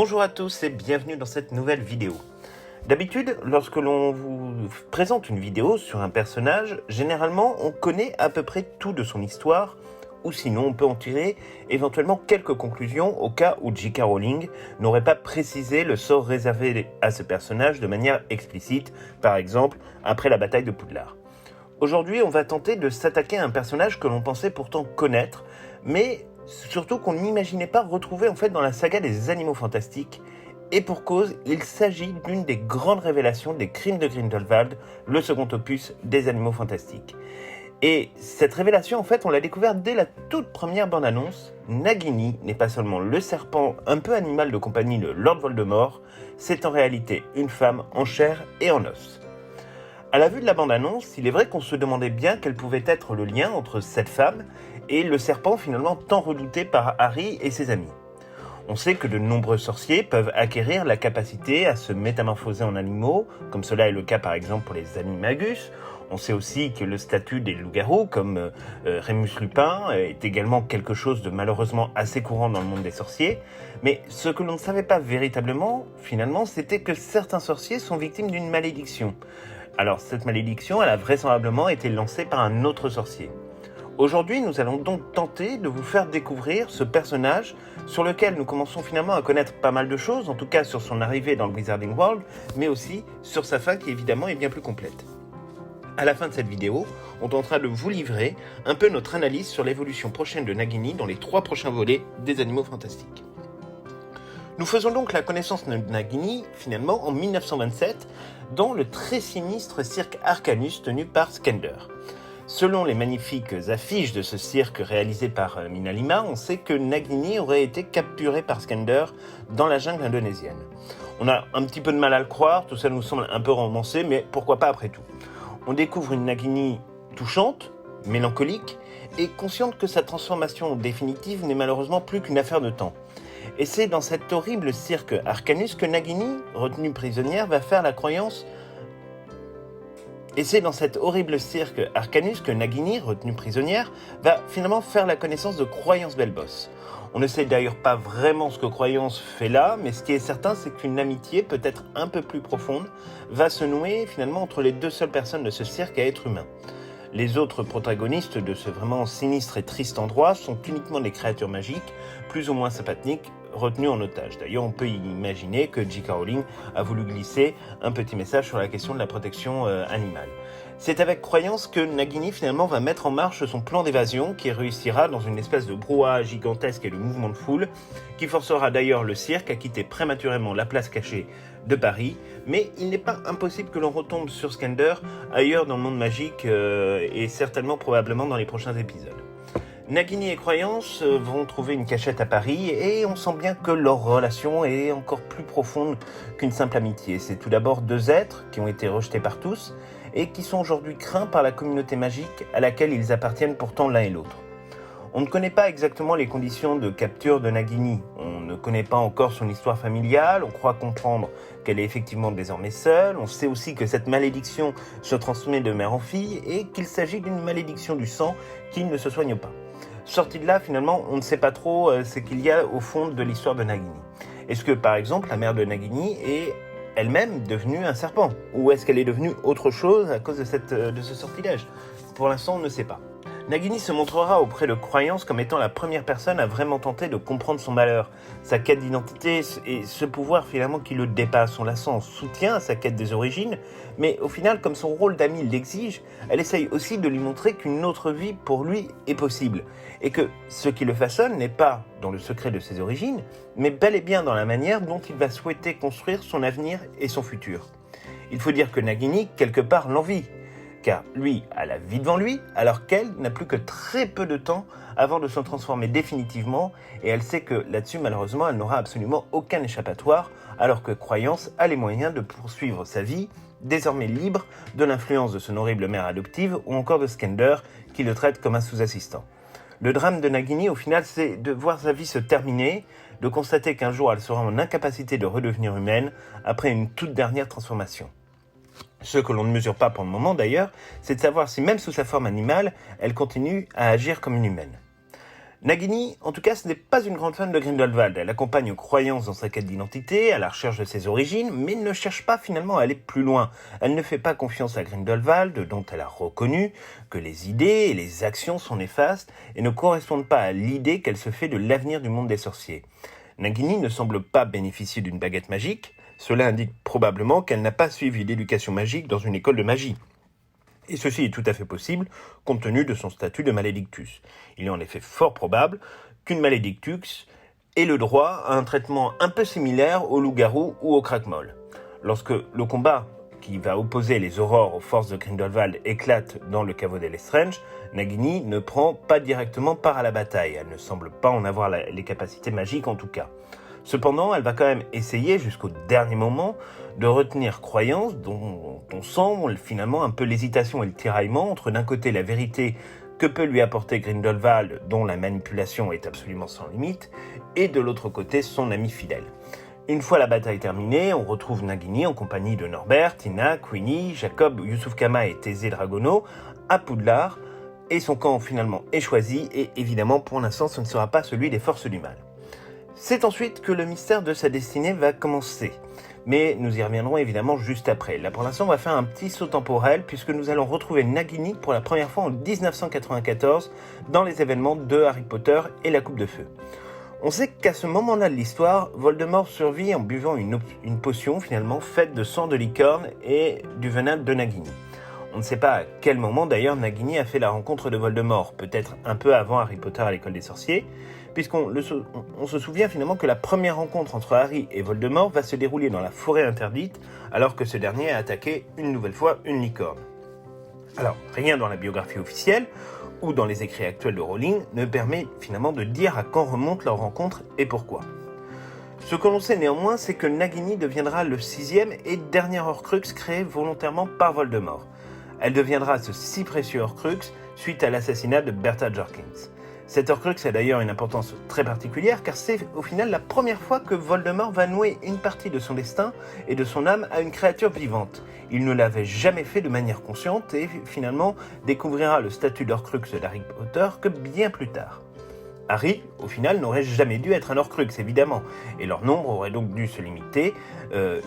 Bonjour à tous et bienvenue dans cette nouvelle vidéo. D'habitude, lorsque l'on vous présente une vidéo sur un personnage, généralement on connaît à peu près tout de son histoire, ou sinon on peut en tirer éventuellement quelques conclusions au cas où J.K. Rowling n'aurait pas précisé le sort réservé à ce personnage de manière explicite, par exemple après la bataille de Poudlard. Aujourd'hui, on va tenter de s'attaquer à un personnage que l'on pensait pourtant connaître, mais surtout qu'on n'imaginait pas retrouver en fait dans la saga des Animaux Fantastiques. Et pour cause, il s'agit d'une des grandes révélations des Crimes de Grindelwald, le second opus des Animaux Fantastiques. Et cette révélation, en fait, on l'a découverte dès la toute première bande-annonce. Nagini n'est pas seulement le serpent un peu animal de compagnie de Lord Voldemort, c'est en réalité une femme en chair et en os. À la vue de la bande-annonce, il est vrai qu'on se demandait bien quel pouvait être le lien entre cette femme et le serpent finalement tant redouté par Harry et ses amis. On sait que de nombreux sorciers peuvent acquérir la capacité à se métamorphoser en animaux, comme cela est le cas par exemple pour les animagus. On sait aussi que le statut des loups-garous, comme Remus Lupin, est également quelque chose de malheureusement assez courant dans le monde des sorciers. Mais ce que l'on ne savait pas véritablement, finalement, c'était que certains sorciers sont victimes d'une malédiction. Alors cette malédiction, elle a vraisemblablement été lancée par un autre sorcier. Aujourd'hui, nous allons donc tenter de vous faire découvrir ce personnage sur lequel nous commençons finalement à connaître pas mal de choses, en tout cas sur son arrivée dans le Wizarding World, mais aussi sur sa fin qui évidemment est bien plus complète. À la fin de cette vidéo, on tentera de vous livrer un peu notre analyse sur l'évolution prochaine de Nagini dans les 3 prochains volets des Animaux Fantastiques. Nous faisons donc la connaissance de Nagini, finalement, en 1927, dans le très sinistre cirque Arcanus tenu par Skender. Selon les magnifiques affiches de ce cirque réalisé par Minalima, on sait que Nagini aurait été capturé par Skender dans la jungle indonésienne. On a un petit peu de mal à le croire, tout ça nous semble un peu romancé, mais pourquoi pas après tout. On découvre une Nagini touchante, mélancolique, et consciente que sa transformation définitive n'est malheureusement plus qu'une affaire de temps. Et c'est dans cet horrible cirque Arcanus que Nagini, retenue prisonnière, va faire la croyance... Et c'est dans cet horrible cirque Arcanus que Nagini, retenue prisonnière, va finalement faire la connaissance de Croyance Belboss. On ne sait d'ailleurs pas vraiment ce que Croyance fait là, mais ce qui est certain, c'est qu'une amitié, peut-être un peu plus profonde, va se nouer finalement entre les 2 seules personnes de ce cirque à être humain. Les autres protagonistes de ce vraiment sinistre et triste endroit sont uniquement des créatures magiques, plus ou moins sympathiques, retenues en otage. D'ailleurs, on peut imaginer que J.K. Rowling a voulu glisser un petit message sur la question de la protection animale. C'est avec Croyance que Nagini finalement va mettre en marche son plan d'évasion qui réussira dans une espèce de brouhaha gigantesque et de mouvement de foule qui forcera d'ailleurs le cirque à quitter prématurément la place cachée de Paris, mais il n'est pas impossible que l'on retombe sur Skender ailleurs dans le monde magique et certainement probablement dans les prochains épisodes. Nagini et Croyance vont trouver une cachette à Paris et on sent bien que leur relation est encore plus profonde qu'une simple amitié. C'est tout d'abord 2 êtres qui ont été rejetés par tous et qui sont aujourd'hui craints par la communauté magique à laquelle ils appartiennent pourtant l'un et l'autre. On ne connaît pas exactement les conditions de capture de Nagini. On ne connaît pas encore son histoire familiale, on croit comprendre qu'elle est effectivement désormais seule, on sait aussi que cette malédiction se transmet de mère en fille et qu'il s'agit d'une malédiction du sang qui ne se soigne pas. Sorti de là, finalement, on ne sait pas trop ce qu'il y a au fond de l'histoire de Nagini. Est-ce que, par exemple, la mère de Nagini est elle-même devenue un serpent ? Ou est-ce qu'elle est devenue autre chose à cause de ce sortilège ? Pour l'instant, on ne sait pas. Nagini se montrera auprès de Croyance comme étant la première personne à vraiment tenter de comprendre son malheur, sa quête d'identité et ce pouvoir finalement qui le dépasse. On la sent en soutien à sa quête des origines, mais au final, comme son rôle d'amie l'exige, elle essaye aussi de lui montrer qu'une autre vie pour lui est possible, et que ce qui le façonne n'est pas dans le secret de ses origines, mais bel et bien dans la manière dont il va souhaiter construire son avenir et son futur. Il faut dire que Nagini, quelque part, l'envie, car lui a la vie devant lui, alors qu'elle n'a plus que très peu de temps avant de se transformer définitivement, et elle sait que là-dessus, malheureusement, elle n'aura absolument aucun échappatoire, alors que Croyance a les moyens de poursuivre sa vie, désormais libre de l'influence de son horrible mère adoptive, ou encore de Skender, qui le traite comme un sous-assistant. Le drame de Nagini, au final, c'est de voir sa vie se terminer, de constater qu'un jour elle sera en incapacité de redevenir humaine, après une toute dernière transformation. Ce que l'on ne mesure pas pour le moment d'ailleurs, c'est de savoir si même sous sa forme animale, elle continue à agir comme une humaine. Nagini, en tout cas, ce n'est pas une grande fan de Grindelwald. Elle accompagne aux croyances dans sa quête d'identité, à la recherche de ses origines, mais ne cherche pas finalement à aller plus loin. Elle ne fait pas confiance à Grindelwald, dont elle a reconnu que les idées et les actions sont néfastes et ne correspondent pas à l'idée qu'elle se fait de l'avenir du monde des sorciers. Nagini ne semble pas bénéficier d'une baguette magique. Cela indique probablement qu'elle n'a pas suivi l'éducation magique dans une école de magie. Et ceci est tout à fait possible, compte tenu de son statut de malédictus. Il est en effet fort probable qu'une malédictus ait le droit à un traitement un peu similaire au loup-garou ou au craquemol. Lorsque le combat qui va opposer les aurores aux forces de Grindelwald éclate dans le caveau d'Elestrange, Nagini ne prend pas directement part à la bataille. Elle ne semble pas en avoir les capacités magiques en tout cas. Cependant, elle va quand même essayer jusqu'au dernier moment de retenir croyance dont on sent finalement un peu l'hésitation et le tiraillement entre d'un côté la vérité que peut lui apporter Grindelwald, dont la manipulation est absolument sans limite, et de l'autre côté son ami fidèle. Une fois la bataille terminée, on retrouve Nagini en compagnie de Norbert, Tina, Queenie, Jacob, Youssouf Kama et Thésée Dragono à Poudlard, et son camp finalement est choisi, et évidemment pour l'instant ce ne sera pas celui des forces du mal. C'est ensuite que le mystère de sa destinée va commencer. Mais nous y reviendrons évidemment juste après. Là pour l'instant on va faire un petit saut temporel puisque nous allons retrouver Nagini pour la première fois en 1994 dans les événements de Harry Potter et la Coupe de Feu. On sait qu'à ce moment-là de l'histoire, Voldemort survit en buvant une potion finalement faite de sang de licorne et du venin de Nagini. On ne sait pas à quel moment d'ailleurs Nagini a fait la rencontre de Voldemort, peut-être un peu avant Harry Potter à l'école des sorciers, puisqu'on se souvient finalement que la première rencontre entre Harry et Voldemort va se dérouler dans la forêt interdite, alors que ce dernier a attaqué une nouvelle fois une licorne. Alors, rien dans la biographie officielle, ou dans les écrits actuels de Rowling, ne permet finalement de dire à quand remonte leur rencontre et pourquoi. Ce que l'on sait néanmoins, c'est que Nagini deviendra le 6e et dernier Horcrux créé volontairement par Voldemort. Elle deviendra ce si précieux Horcrux suite à l'assassinat de Bertha Jorkins. Cet Horcrux a d'ailleurs une importance très particulière car c'est au final la première fois que Voldemort va nouer une partie de son destin et de son âme à une créature vivante. Il ne l'avait jamais fait de manière consciente et finalement découvrira le statut d'Horcrux d'Harry Potter que bien plus tard. Harry, au final, n'aurait jamais dû être un Horcrux, évidemment, et leur nombre aurait donc dû se limiter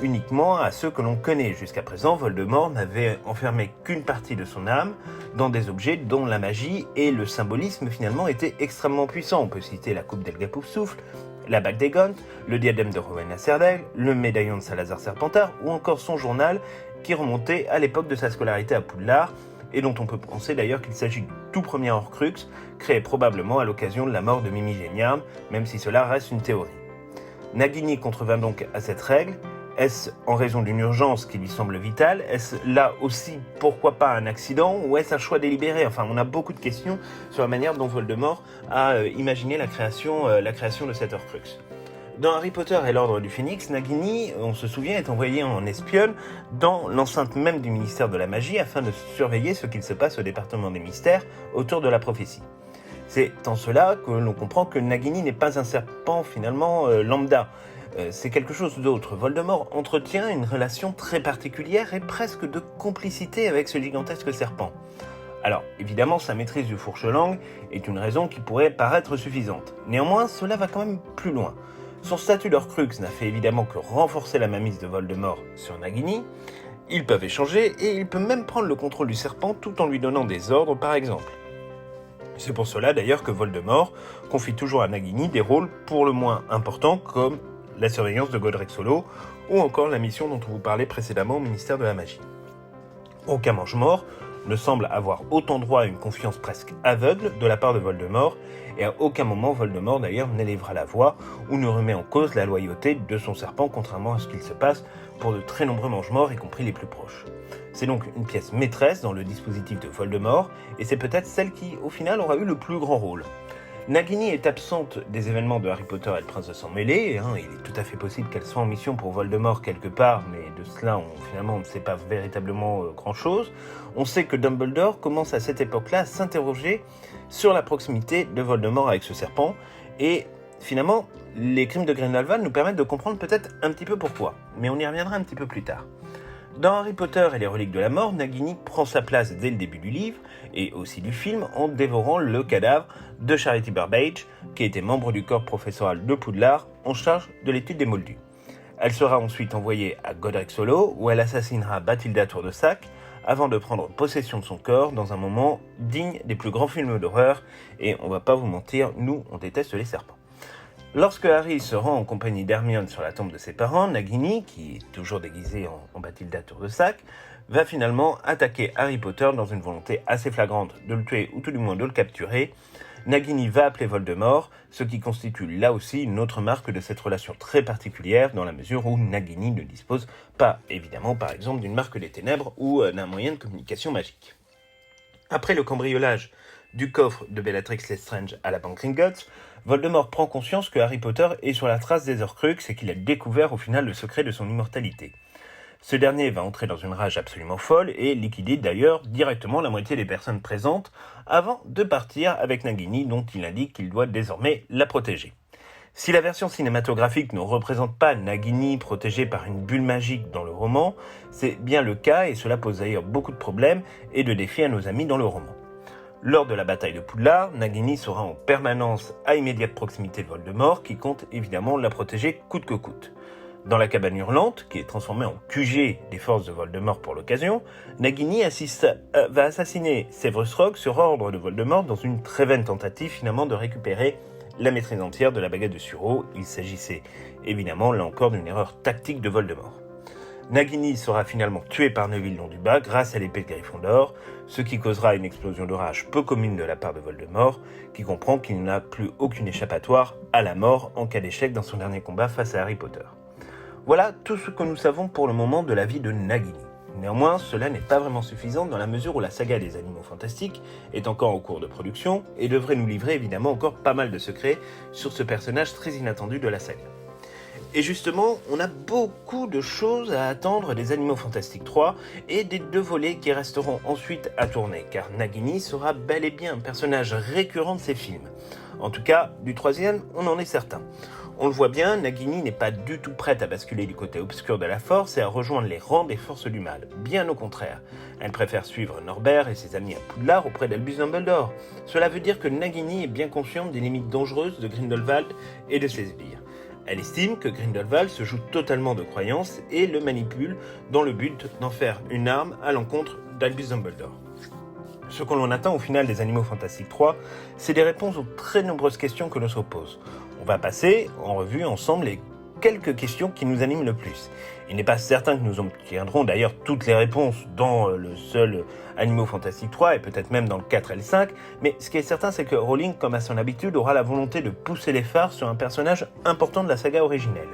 uniquement à ceux que l'on connaît. Jusqu'à présent, Voldemort n'avait enfermé qu'une partie de son âme dans des objets dont la magie et le symbolisme finalement étaient extrêmement puissants. On peut citer la coupe d'Elgapoufsouffle, la bague d'Aegon, le diadème de Rowena Serdaigle, le médaillon de Salazar Serpentard ou encore son journal qui remontait à l'époque de sa scolarité à Poudlard, et dont on peut penser d'ailleurs qu'il s'agit du tout premier Horcrux, créé probablement à l'occasion de la mort de Mimi Géniard, même si cela reste une théorie. Nagini contrevint donc à cette règle. Est-ce en raison d'une urgence qui lui semble vitale? Est-ce là aussi, pourquoi pas, un accident? Ou est-ce un choix délibéré? Enfin, on a beaucoup de questions sur la manière dont Voldemort a imaginé la création de cet Horcrux. Dans Harry Potter et l'Ordre du Phénix, Nagini, on se souvient, est envoyée en espionne dans l'enceinte même du ministère de la Magie afin de surveiller ce qu'il se passe au département des mystères autour de la prophétie. C'est en cela que l'on comprend que Nagini n'est pas un serpent finalement lambda. C'est quelque chose d'autre. Voldemort entretient une relation très particulière et presque de complicité avec ce gigantesque serpent. Alors, évidemment, sa maîtrise du fourche-langue est une raison qui pourrait paraître suffisante. Néanmoins, cela va quand même plus loin. Son statut d'Horcrux n'a fait évidemment que renforcer la mainmise de Voldemort sur Nagini. Ils peuvent échanger et il peut même prendre le contrôle du serpent tout en lui donnant des ordres par exemple. C'est pour cela d'ailleurs que Voldemort confie toujours à Nagini des rôles pour le moins importants comme la surveillance de Godric Solo ou encore la mission dont on vous parlait précédemment au ministère de la Magie. Aucun mange-mort ne semble avoir autant droit à une confiance presque aveugle de la part de Voldemort, et à aucun moment Voldemort d'ailleurs n'élèvera la voix ou ne remet en cause la loyauté de son serpent, contrairement à ce qu'il se passe pour de très nombreux mange-morts, y compris les plus proches. C'est donc une pièce maîtresse dans le dispositif de Voldemort, et c'est peut-être celle qui, au final, aura eu le plus grand rôle. Nagini est absente des événements de Harry Potter et le Prince de Sang Mêlé. Il est tout à fait possible qu'elle soit en mission pour Voldemort quelque part, mais de cela, finalement, on ne sait pas véritablement grand-chose. On sait que Dumbledore commence à cette époque-là à s'interroger sur la proximité de Voldemort avec ce serpent, et finalement, les crimes de Grindelwald nous permettent de comprendre peut-être un petit peu pourquoi, mais on y reviendra un petit peu plus tard. Dans Harry Potter et les reliques de la mort, Nagini prend sa place dès le début du livre, et aussi du film, en dévorant le cadavre de Charity Burbage, qui était membre du corps professoral de Poudlard, en charge de l'étude des Moldus. Elle sera ensuite envoyée à Godric Hollow, où elle assassinera Bathilda Tournesac, avant de prendre possession de son corps dans un moment digne des plus grands films d'horreur, et on va pas vous mentir, nous on déteste les serpents. Lorsque Harry se rend en compagnie d'Hermione sur la tombe de ses parents, Nagini, qui est toujours déguisée en Bathilda Tournesac, va finalement attaquer Harry Potter dans une volonté assez flagrante de le tuer ou tout du moins de le capturer. Nagini va appeler Voldemort, ce qui constitue là aussi une autre marque de cette relation très particulière dans la mesure où Nagini ne dispose pas, évidemment, par exemple, d'une marque des ténèbres ou d'un moyen de communication magique. Après le cambriolage du coffre de Bellatrix Lestrange à la banque Gringotts, Voldemort prend conscience que Harry Potter est sur la trace des Horcruxes et qu'il a découvert au final le secret de son immortalité. Ce dernier va entrer dans une rage absolument folle et liquider d'ailleurs directement la moitié des personnes présentes avant de partir avec Nagini dont il indique qu'il doit désormais la protéger. Si la version cinématographique ne représente pas Nagini protégée par une bulle magique dans le roman, c'est bien le cas et cela pose d'ailleurs beaucoup de problèmes et de défis à nos amis dans le roman. Lors de la bataille de Poudlard, Nagini sera en permanence à immédiate proximité de Voldemort qui compte évidemment la protéger coûte que coûte. Dans la cabane hurlante, qui est transformée en QG des forces de Voldemort pour l'occasion, Nagini va assassiner Severus Rogue sur ordre de Voldemort dans une très vaine tentative finalement de récupérer la maîtrise entière de la baguette de Suro. Il s'agissait évidemment là encore d'une erreur tactique de Voldemort. Nagini sera finalement tué par Neville Londubat grâce à l'épée de Gryffondor, ce qui causera une explosion de rage peu commune de la part de Voldemort, qui comprend qu'il n'a plus aucune échappatoire à la mort en cas d'échec dans son dernier combat face à Harry Potter. Voilà tout ce que nous savons pour le moment de la vie de Nagini. Néanmoins, cela n'est pas vraiment suffisant dans la mesure où la saga des Animaux Fantastiques est encore en cours de production et devrait nous livrer évidemment encore pas mal de secrets sur ce personnage très inattendu de la saga. Et justement, on a beaucoup de choses à attendre des Animaux Fantastiques 3 et des 2 volets qui resteront ensuite à tourner, car Nagini sera bel et bien un personnage récurrent de ces films. En tout cas, du 3e, on en est certain. On le voit bien, Nagini n'est pas du tout prête à basculer du côté obscur de la force et à rejoindre les rangs des forces du mal. Bien au contraire. Elle préfère suivre Norbert et ses amis à Poudlard auprès d'Albus Dumbledore. Cela veut dire que Nagini est bien consciente des limites dangereuses de Grindelwald et de ses sbires. Elle estime que Grindelwald se joue totalement de croyances et le manipule dans le but d'en faire une arme à l'encontre d'Albus Dumbledore. Ce que l'on attend au final des Animaux Fantastiques 3, c'est des réponses aux très nombreuses questions que l'on se pose. On va passer en revue ensemble les quelques questions qui nous animent le plus. Il n'est pas certain que nous obtiendrons d'ailleurs toutes les réponses dans le seul Animaux Fantastiques 3 et peut-être même dans le 4 et le 5, mais ce qui est certain c'est que Rowling, comme à son habitude, aura la volonté de pousser les phares sur un personnage important de la saga originelle.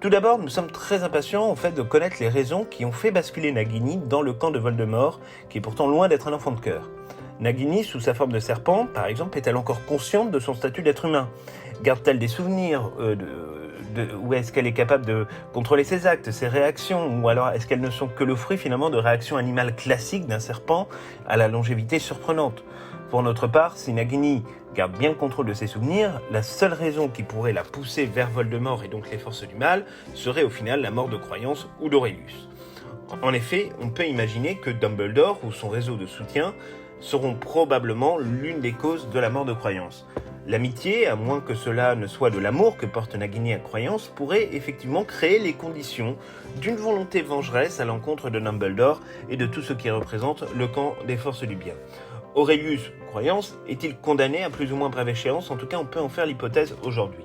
Tout d'abord, nous sommes très impatients au fait de connaître les raisons qui ont fait basculer Nagini dans le camp de Voldemort, qui est pourtant loin d'être un enfant de cœur. Nagini, sous sa forme de serpent, par exemple, est-elle encore consciente de son statut d'être humain ? Garde-t-elle des souvenirs ou est-ce qu'elle est capable de contrôler ses actes, ses réactions ? Ou alors est-ce qu'elles ne sont que le fruit finalement de réactions animales classiques d'un serpent à la longévité surprenante ? Pour notre part, si Nagini garde bien le contrôle de ses souvenirs, la seule raison qui pourrait la pousser vers Voldemort et donc les forces du mal serait au final la mort de Croyance ou d'Aurelius. En effet, on peut imaginer que Dumbledore ou son réseau de soutien seront probablement l'une des causes de la mort de Croyance. L'amitié, à moins que cela ne soit de l'amour que porte Nagini à Croyance, pourrait effectivement créer les conditions d'une volonté vengeresse à l'encontre de Dumbledore et de tout ce qui représente le camp des forces du bien. Aurelius, Croyance, est-il condamné à plus ou moins brève échéance ? En tout cas, on peut en faire l'hypothèse aujourd'hui.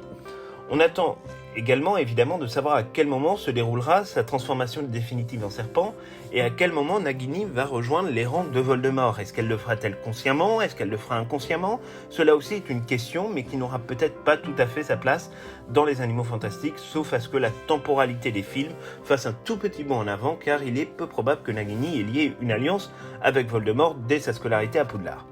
On attend également évidemment de savoir à quel moment se déroulera sa transformation définitive en serpent et à quel moment Nagini va rejoindre les rangs de Voldemort. Est-ce qu'elle le fera-t-elle consciemment ? Est-ce qu'elle le fera inconsciemment ? Cela aussi est une question, mais qui n'aura peut-être pas tout à fait sa place dans les Animaux Fantastiques, sauf à ce que la temporalité des films fasse un tout petit bond en avant, car il est peu probable que Nagini ait lié une alliance avec Voldemort dès sa scolarité à Poudlard.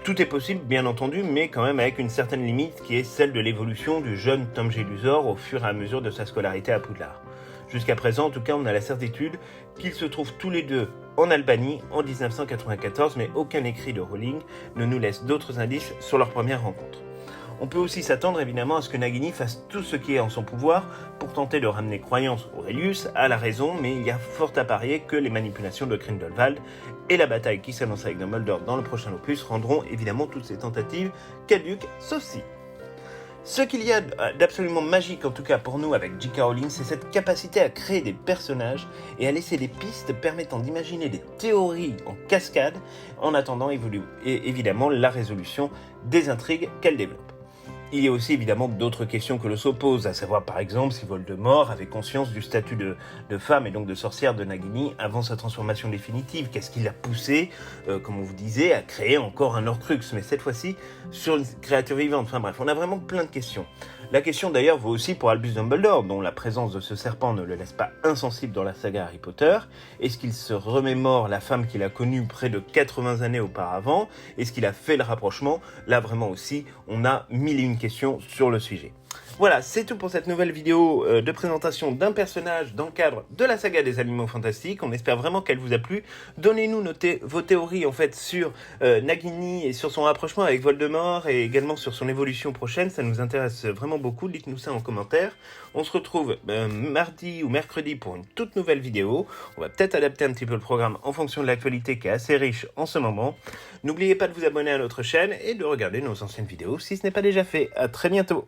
Tout est possible, bien entendu, mais quand même avec une certaine limite qui est celle de l'évolution du jeune Tom Jedusor au fur et à mesure de sa scolarité à Poudlard. Jusqu'à présent, en tout cas, on a la certitude qu'ils se trouvent tous les deux en Albanie en 1994, mais aucun écrit de Rowling ne nous laisse d'autres indices sur leur première rencontre. On peut aussi s'attendre évidemment à ce que Nagini fasse tout ce qui est en son pouvoir pour tenter de ramener croyance Aurelius à la raison, mais il y a fort à parier que les manipulations de Grindelwald et la bataille qui s'annonce avec Dumbledore dans le prochain opus rendront évidemment toutes ces tentatives caduques, sauf si. Ce qu'il y a d'absolument magique, en tout cas pour nous avec J.K. Rowling, c'est cette capacité à créer des personnages et à laisser des pistes permettant d'imaginer des théories en cascade en attendant évidemment la résolution des intrigues qu'elle développe. Il y a aussi évidemment d'autres questions que l'on se pose, à savoir par exemple si Voldemort avait conscience du statut de femme et donc de sorcière de Nagini avant sa transformation définitive. Qu'est-ce qui l'a poussé, comme on vous disait, à créer encore un Horcrux, mais cette fois-ci sur une créature vivante. Enfin bref, on a vraiment plein de questions. La question d'ailleurs vaut aussi pour Albus Dumbledore, dont la présence de ce serpent ne le laisse pas insensible dans la saga Harry Potter. Est-ce qu'il se remémore la femme qu'il a connue près de 80 années auparavant? Est-ce qu'il a fait le rapprochement? Là vraiment aussi, on a mille et une questions sur le sujet. Voilà, c'est tout pour cette nouvelle vidéo de présentation d'un personnage dans le cadre de la saga des Animaux Fantastiques. On espère vraiment qu'elle vous a plu. Donnez-nous vos théories en fait sur Nagini et sur son rapprochement avec Voldemort et également sur son évolution prochaine. Ça nous intéresse vraiment beaucoup. Dites-nous ça en commentaire. On se retrouve mardi ou mercredi pour une toute nouvelle vidéo. On va peut-être adapter un petit peu le programme en fonction de l'actualité qui est assez riche en ce moment. N'oubliez pas de vous abonner à notre chaîne et de regarder nos anciennes vidéos si ce n'est pas déjà fait. À très bientôt.